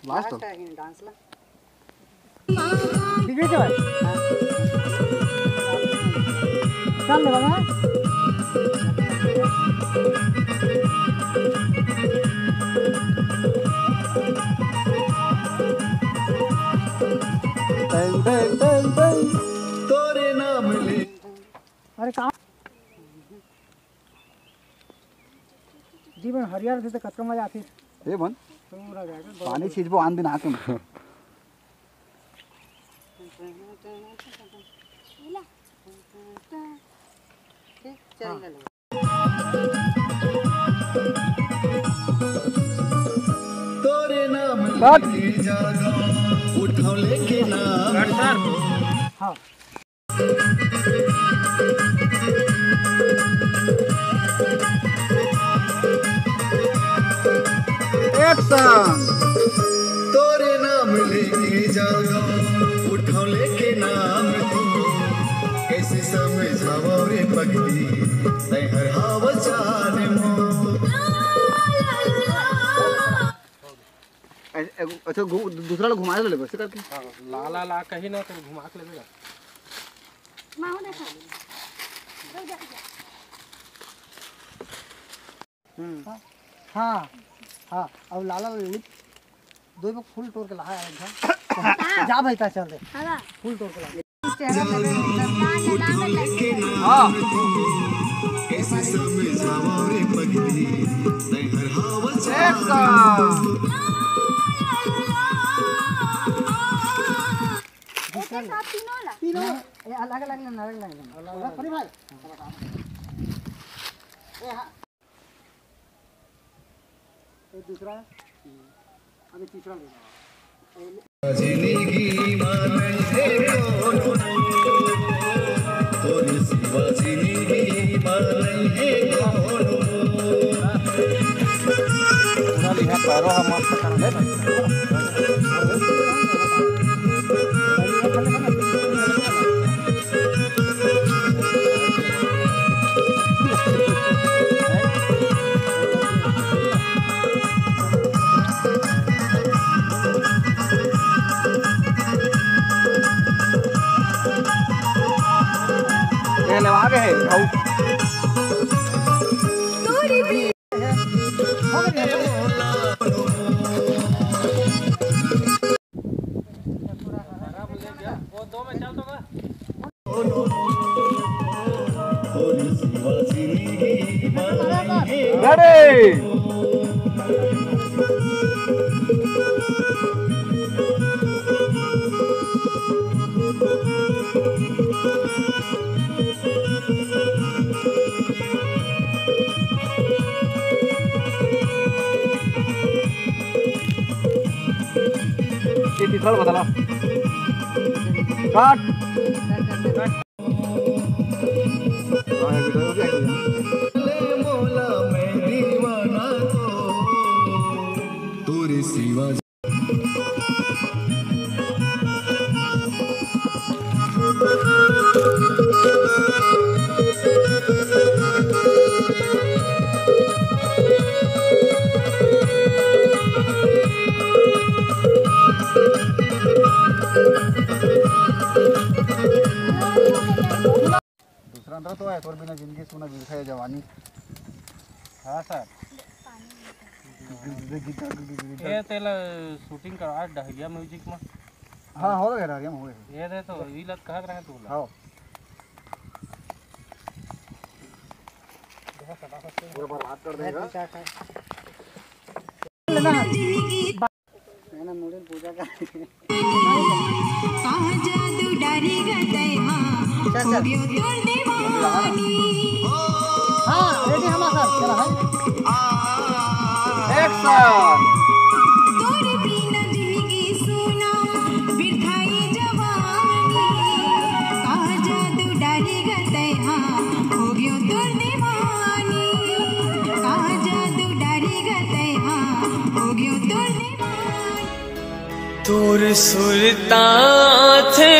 Last डांसला ठीक है भाई चल ले बाबा तोरे नाम ले। अरे कहाँ जीवन हरियार थे तो कच्चा मजा आती ए बन पूरा जाएगा पानी छींचबो आन दिन आके में तोरे नाम ले जागा उठाओ लेके नाम। हाँ एक्शन। तोरे नाम लेके जागा उठाओ लेके नाम कैसे समझावा रे पगली नहीं हर हाव जाने मो। अच्छा दूसरा लोग घुमा ले वैसे करके ला ला कहीं ना कहीं घुमा के लेगा हाँ हाँ अब लाला दो बार फूल तोड़ के लाया था जा भाई ता चल दे फूल तोड़ के ला हाँ कैसे समझावा रे पगली नहीं हर हाव जाने तीनों ये अलग अलग अरे भाई ये दूसरा अभी तीसरा ले जिंदगी माने है कौन तोरे सिवा जिंदगी माने है कौन। पूरा लिखा पैरो हम मस्त कर ले ले आगे है तोरी भी वो दो में चल दोगा रेडी तीसरा बता काट मोला मैं दीवाना तोरे सिवा। दूसरा अंदर तो है तोर बिना जिंदगी सुना दिखाए जवानी। हाँ सर ये तेला शूटिंग करवा डहिया म्यूजिक में। हाँ हो गया यार हो गया ये दे तो ई लत कह रहे तू हाँ पूरा बर्बाद कर देगा मैंने मोड़े पूजा का जादू डारी गए हाँ रेडी हम सर चला है एक्शन। तोरे बिना जिंदगी सुना बिठाई जवानी कहा जादू डारी गए हो गयो तोर दीवानी कहा जादू डारी गए हो गयो तोर दीवानी तोर सुरता थे